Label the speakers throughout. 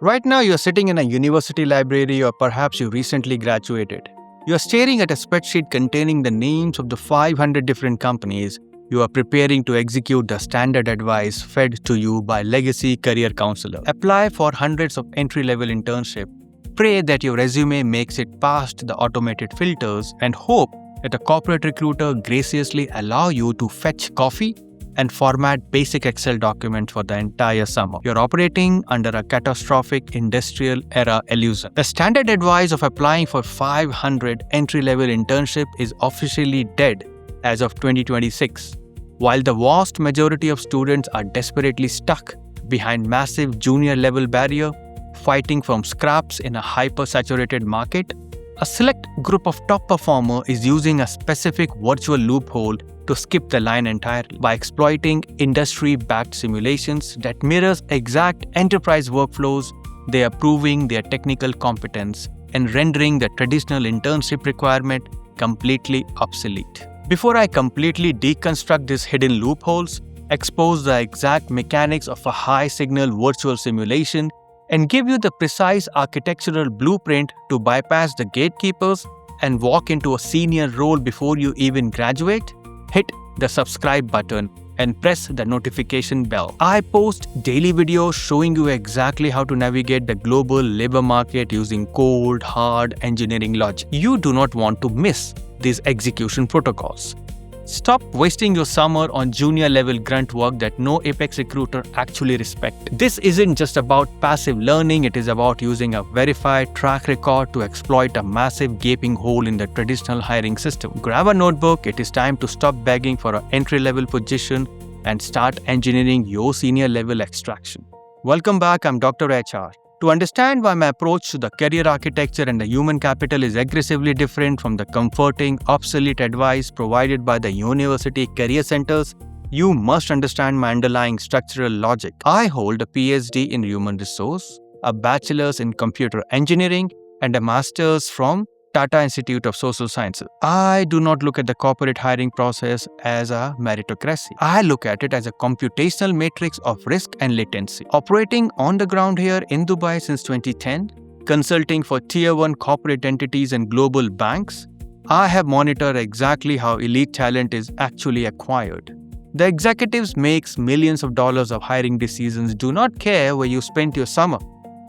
Speaker 1: Right now, you're sitting in a university library or perhaps you recently graduated. You're staring at a spreadsheet containing the names of the 500 different companies you are preparing to execute the standard advice fed to you by legacy career counselor. Apply for hundreds of entry-level internships. Pray that your resume makes it past the automated filters and hope that a corporate recruiter graciously allow you to fetch coffee and format basic Excel documents for the entire summer. You're operating under a catastrophic industrial era illusion. The standard advice of applying for 500 entry-level internship is officially dead as of 2026. While the vast majority of students are desperately stuck behind massive junior-level barrier, fighting from scraps in a hyper-saturated market, a select group of top performer is using a specific virtual loophole to skip the line entirely. By exploiting industry-backed simulations that mirrors exact enterprise workflows, they are proving their technical competence and rendering the traditional internship requirement completely obsolete. Before I completely deconstruct these hidden loopholes, expose the exact mechanics of a high-signal virtual simulation, and give you the precise architectural blueprint to bypass the gatekeepers and walk into a senior role before you even graduate, hit the subscribe button and press the notification bell. I post daily videos showing you exactly how to navigate the global labor market using cold, hard engineering logic. You do not want to miss these execution protocols. Stop wasting your summer on junior-level grunt work that no apex recruiter actually respects. This isn't just about passive learning, it is about using a verified track record to exploit a massive gaping hole in the traditional hiring system. Grab a notebook, it is time to stop begging for an entry-level position and start engineering your senior-level extraction. Welcome back, I'm Dr. HR. To understand why my approach to the career architecture and the human capital is aggressively different from the comforting, obsolete advice provided by the university career centers, you must understand my underlying structural logic. I hold a PhD in human resource, a bachelor's in computer engineering, and a master's from Tata Institute of Social Sciences. I do not look at the corporate hiring process as a meritocracy. I look at it as a computational matrix of risk and latency. Operating on the ground here in Dubai since 2010, consulting for Tier 1 corporate entities and global banks, I have monitored exactly how elite talent is actually acquired. The executives make millions of dollars of hiring decisions do not care where you spent your summer.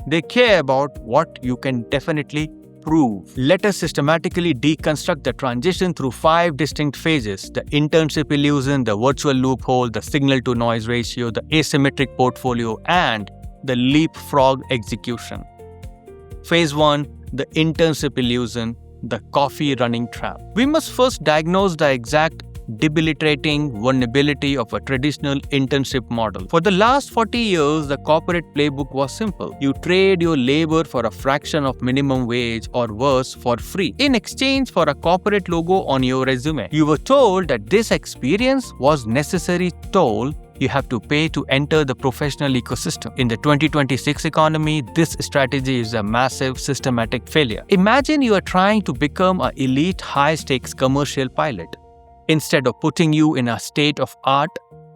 Speaker 1: They care about what you can definitely prove. Let us systematically deconstruct the transition through 5 distinct phases: the internship illusion, the virtual loophole, the signal-to-noise ratio, the asymmetric portfolio, and the leapfrog execution. Phase 1, the internship illusion, the coffee running trap. We must first diagnose the exact debilitating vulnerability of a traditional internship model. For the last 40 years, the corporate playbook was simple. You trade your labor for a fraction of minimum wage or worse for free in exchange for a corporate logo on your resume. You were told that this experience was necessary toll you have to pay to enter the professional ecosystem. In the 2026 economy, this strategy is a massive systematic failure. Imagine you are trying to become an elite high-stakes commercial pilot. Instead of putting you in a state-of-art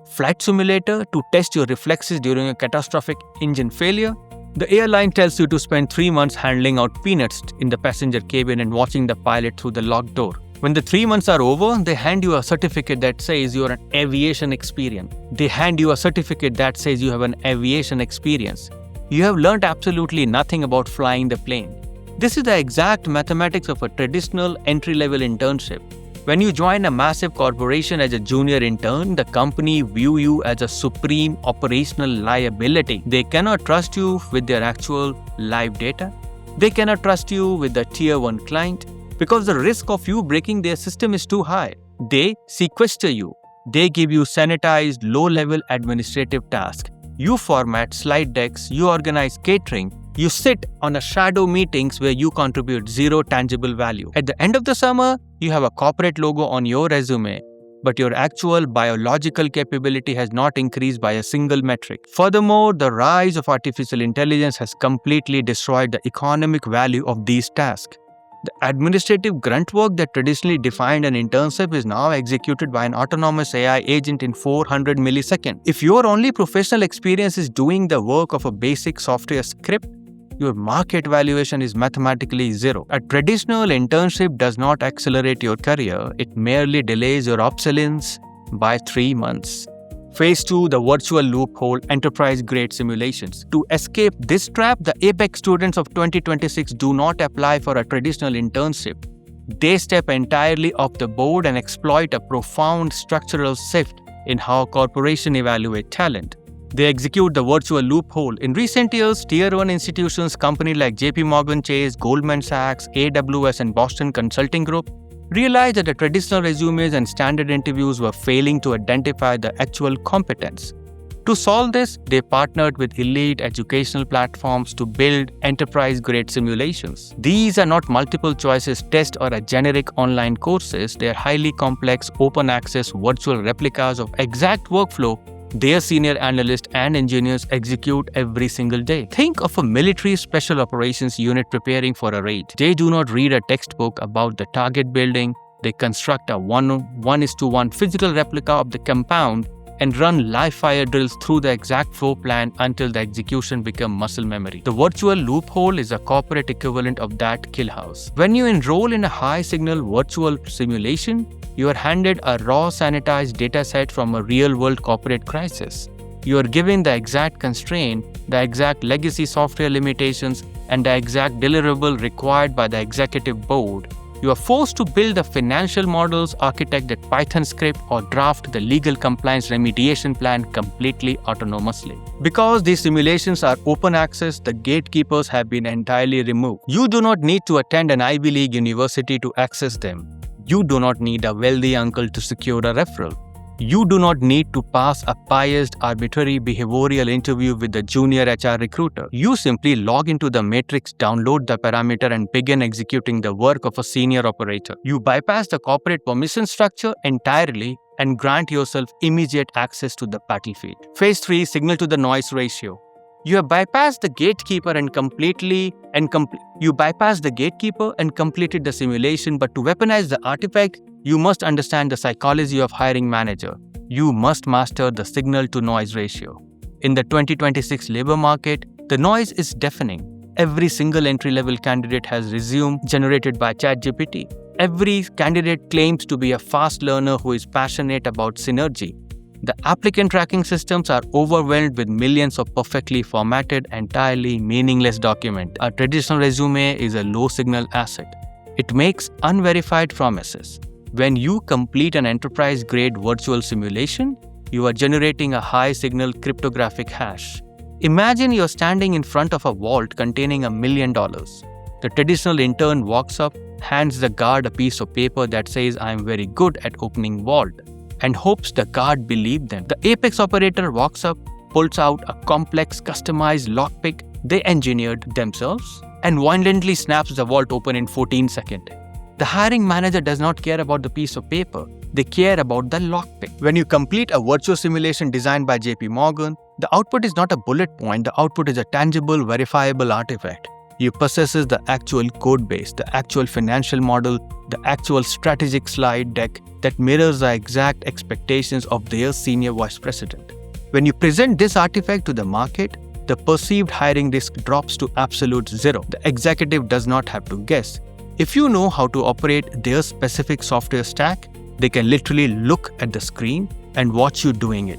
Speaker 1: flight simulator to test your reflexes during a catastrophic engine failure, the airline tells you to spend 3 months handling out peanuts in the passenger cabin and watching the pilot through the locked door. When the 3 months are over, they hand you a certificate that says you are an aviation experience. They hand you a certificate that says you have an aviation experience. You have learned absolutely nothing about flying the plane. This is the exact mathematics of a traditional entry-level internship. When you join a massive corporation as a junior intern, the company view you as a supreme operational liability. They cannot trust you with their actual live data. They cannot trust you with the Tier 1 client because the risk of you breaking their system is too high. They sequester you. They give you sanitized, low-level administrative tasks. You format slide decks, you organize catering, you sit on a shadow meetings where you contribute zero tangible value. At the end of the summer, you have a corporate logo on your resume, but your actual biological capability has not increased by a single metric. Furthermore, the rise of artificial intelligence has completely destroyed the economic value of these tasks. The administrative grunt work that traditionally defined an internship is now executed by an autonomous AI agent in 400 milliseconds. If your only professional experience is doing the work of a basic software script, your market valuation is mathematically zero. A traditional internship does not accelerate your career, it merely delays your obsolescence by 3 months. Phase 2, the virtual loophole, enterprise-grade simulations. To escape this trap, the apex students of 2026 do not apply for a traditional internship. They step entirely off the board and exploit a profound structural shift in how corporations evaluate talent. They execute the virtual loophole. In recent years, Tier 1 institutions, companies like JPMorgan Chase, Goldman Sachs, AWS, and Boston Consulting Group, realized that the traditional resumes and standard interviews were failing to identify the actual competence. To solve this, they partnered with elite educational platforms to build enterprise-grade simulations. These are not multiple choices tests or a generic online courses. They are highly complex, open-access virtual replicas of exact workflow their senior analysts and engineers execute every single day. Think of a military special operations unit preparing for a raid. They do not read a textbook about the target building. They construct a 1:1 physical replica of the compound and run live fire drills through the exact floor plan until the execution becomes muscle memory. The virtual loophole is a corporate equivalent of that kill house. When you enroll in a high-signal virtual simulation, you are handed a raw sanitized dataset from a real-world corporate crisis. You are given the exact constraint, the exact legacy software limitations, and the exact deliverable required by the executive board. You are forced to build the financial models, architect the Python script, or draft the legal compliance remediation plan completely autonomously. Because these simulations are open access, the gatekeepers have been entirely removed. You do not need to attend an Ivy League university to access them. You do not need a wealthy uncle to secure a referral. You do not need to pass a biased, arbitrary behavioral interview with the junior HR recruiter. You simply log into the matrix, download the parameter, and begin executing the work of a senior operator. You bypass the corporate permission structure entirely and grant yourself immediate access to the battlefield. Phase 3, signal to the noise ratio. You have bypassed the gatekeeper and completed the simulation, but to weaponize the artifact, you must understand the psychology of hiring manager. You must master the signal-to-noise ratio. In the 2026 labor market, the noise is deafening. Every single entry-level candidate has resume generated by ChatGPT. Every candidate claims to be a fast learner who is passionate about synergy. The applicant tracking systems are overwhelmed with millions of perfectly formatted, entirely meaningless documents. A traditional resume is a low-signal asset. It makes unverified promises. When you complete an enterprise-grade virtual simulation, you are generating a high-signal cryptographic hash. Imagine you're standing in front of a vault containing $1 million. The traditional intern walks up, hands the guard a piece of paper that says, "I'm very good at opening vault," and hopes the guard believes them. The apex operator walks up, pulls out a complex, customized lockpick they engineered themselves, and violently snaps the vault open in 14 seconds. The hiring manager does not care about the piece of paper. They care about the lockpick. When you complete a virtual simulation designed by JPMorgan, the output is not a bullet point. The output is a tangible, verifiable artifact. You possess the actual code base, the actual financial model, the actual strategic slide deck that mirrors the exact expectations of their senior vice president. When you present this artifact to the market, the perceived hiring risk drops to absolute zero. The executive does not have to guess. If you know how to operate their specific software stack, they can literally look at the screen and watch you doing it.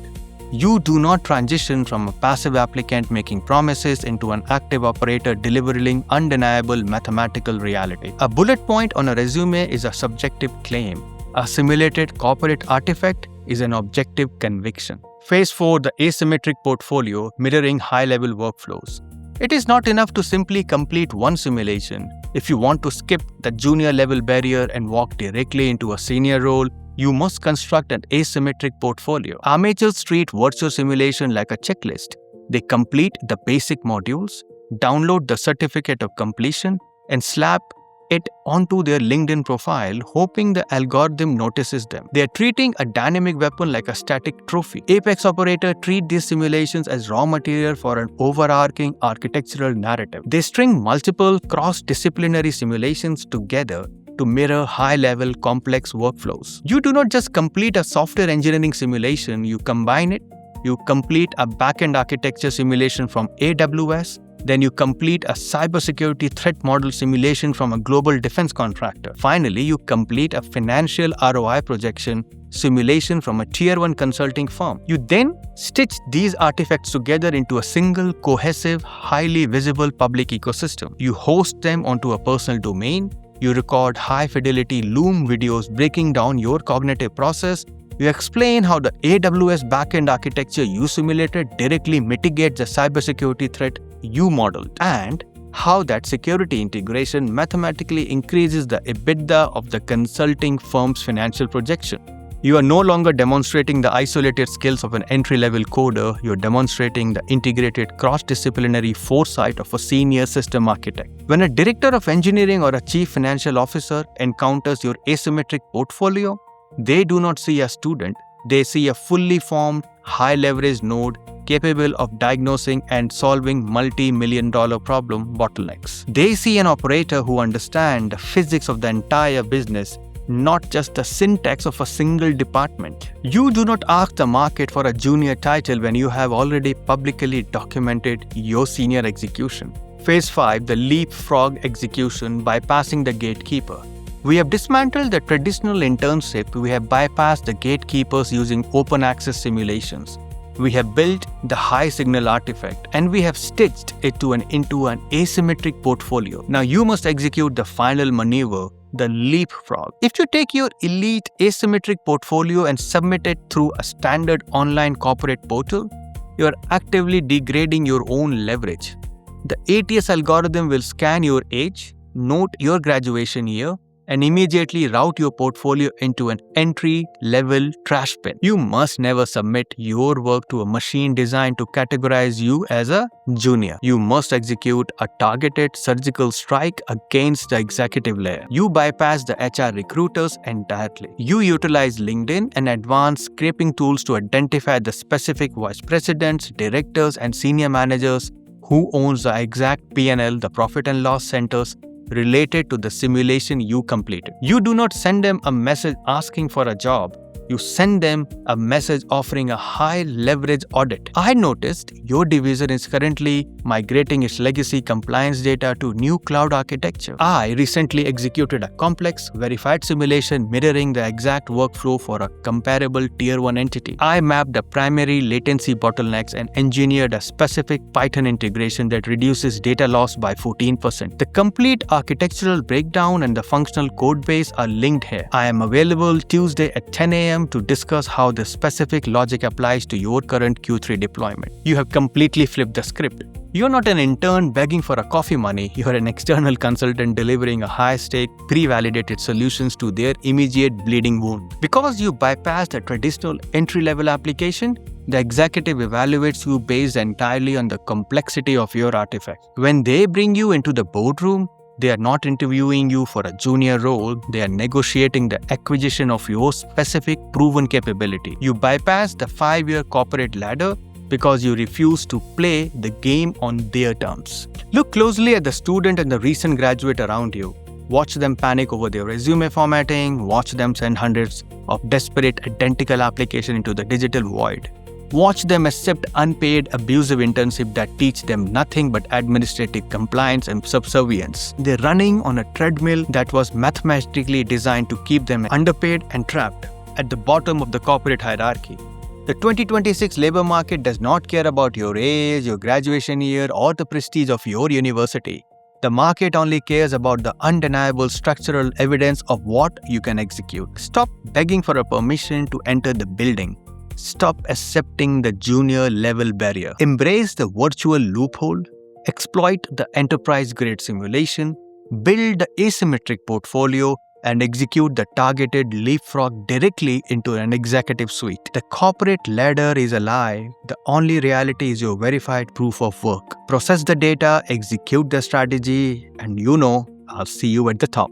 Speaker 1: You do not transition from a passive applicant making promises into an active operator delivering undeniable mathematical reality. A bullet point on a resume is a subjective claim. A simulated corporate artifact is an objective conviction. Phase 4, the asymmetric portfolio, mirroring high-level workflows. It is not enough to simply complete one simulation. If you want to skip the junior level barrier and walk directly into a senior role, you must construct an asymmetric portfolio. Amateurs treat virtual simulation like a checklist. They complete the basic modules, download the certificate of completion, and slap it onto their LinkedIn profile, hoping the algorithm notices them. They are treating a dynamic weapon like a static trophy. Apex operators treat these simulations as raw material for an overarching architectural narrative. They string multiple cross-disciplinary simulations together to mirror high-level complex workflows. You do not just complete a software engineering simulation, you combine it. You complete a back-end architecture simulation from AWS, Then you complete a cybersecurity threat model simulation from a global defense contractor. Finally, you complete a financial ROI projection simulation from a tier 1 consulting firm. You then stitch these artifacts together into a single, cohesive, highly visible public ecosystem. You host them onto a personal domain. You record high-fidelity Loom videos breaking down your cognitive process. You explain how the AWS backend architecture you simulated directly mitigates the cybersecurity threat you modeled, and how that security integration mathematically increases the EBITDA of the consulting firm's financial projection. You are no longer demonstrating the isolated skills of an entry-level coder, you are demonstrating the integrated cross-disciplinary foresight of a senior system architect. When a director of engineering or a chief financial officer encounters your asymmetric portfolio, they do not see a student, they see a fully formed, high-leverage node capable of diagnosing and solving multi-million-dollar problem bottlenecks. They see an operator who understands the physics of the entire business, not just the syntax of a single department. You do not ask the market for a junior title when you have already publicly documented your senior execution. Phase 5, the Leapfrog execution, bypassing the gatekeeper. We have dismantled the traditional internship, we have bypassed the gatekeepers using open access simulations. We have built the high signal artifact and we have stitched it into an asymmetric portfolio. Now you must execute the final maneuver, the leapfrog. If you take your elite asymmetric portfolio and submit it through a standard online corporate portal, you are actively degrading your own leverage. The ATS algorithm will scan your age, note your graduation year, and immediately route your portfolio into an entry-level trash bin. You must never submit your work to a machine designed to categorize you as a junior. You must execute a targeted surgical strike against the executive layer. You bypass the HR recruiters entirely. You utilize LinkedIn and advanced scraping tools to identify the specific vice presidents, directors, and senior managers who owns the exact P&L, the profit and loss centers, related to the simulation you completed. You do not send them a message asking for a job. You send them a message offering a high leverage audit. I noticed your division is currently migrating its legacy compliance data to new cloud architecture. I recently executed a complex, verified simulation mirroring the exact workflow for a comparable tier 1 entity. I mapped the primary latency bottlenecks and engineered a specific Python integration that reduces data loss by 14%. The complete architectural breakdown and the functional code base are linked here. I am available Tuesday at 10 a.m. to discuss how the specific logic applies to your current Q3 deployment. You have completely flipped the script. You are not an intern begging for a coffee money. You are an external consultant delivering a high-stake, pre-validated solutions to their immediate bleeding wound. Because you bypassed a traditional entry-level application, the executive evaluates you based entirely on the complexity of your artifact. When they bring you into the boardroom, they are not interviewing you for a junior role, they are negotiating the acquisition of your specific proven capability. You bypass the 5-year corporate ladder because you refuse to play the game on their terms. Look closely at the student and the recent graduate around you. Watch them panic over their resume formatting, watch them send hundreds of desperate identical applications into the digital void. Watch them accept unpaid, abusive internships that teach them nothing but administrative compliance and subservience. They're running on a treadmill that was mathematically designed to keep them underpaid and trapped at the bottom of the corporate hierarchy. The 2026 labor market does not care about your age, your graduation year, or the prestige of your university. The market only cares about the undeniable structural evidence of what you can execute. Stop begging for a permission to enter the building. Stop accepting the junior level barrier. Embrace the virtual loophole. Exploit the enterprise-grade simulation. Build the asymmetric portfolio and execute the targeted leapfrog directly into an executive suite. The corporate ladder is a lie. The only reality is your verified proof of work. Process the data, execute the strategy, and I'll see you at the top.